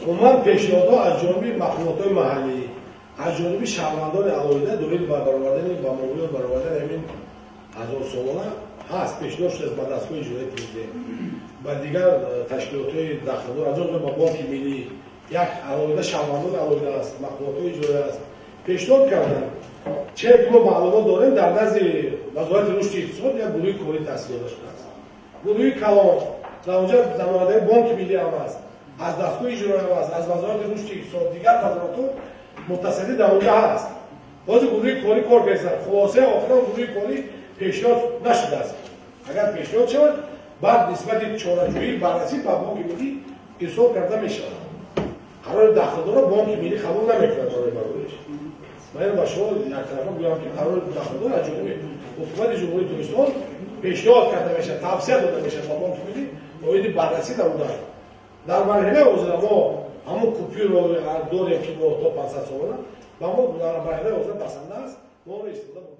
عموما پیشنهادها از جانب مخلوقات محلی از جانب شهروندان علایده دلیل برآوردن با موضوع برآوردن همین 1000 سالانه هست. پیشنهاد شده با دستگاه اجرایی تیزده و دیگر تشکیلات‌های داخلی از جمله با بانک ملی یک علایده شهروندان علایده است، مخلوقات اجرایی است پیشنهاد کردن چه ما معلومات داریم در نزد وزارت رشد اقتصاد یک گروه کاری تشکیل شده است. گروه کلان در اونجا زمانه بانک ملی هم است، از دستگاه اجرایی هم است، از وزارت رشد اقتصاد دیگر وزارت‌ها متصلی در اونجا هست. باز گروه کاری کار کردن. خلاصه آخر گروه کاری پیشنهاد نشده است. اگر پیشنهاد شود بعد نسبت چاره‌جویی بررسی با بانک ملی ارسال کرده می‌شود. قرار داخلدار بانک ملی قبول نمی‌کند برای برآوردنش. من با شما یک طرفه میگم که قرار داخلدار از جمله حکومت جمهوری ترکستان پیشنهاد کرده میشه، توصیه داده میشه با بانک ملی باید بررسی در اون در مرحله حاضر ما همون کوپی رو داریم که با تا 500 سالانه و ما در مرحله حاضر بسنده است ما رو استفاده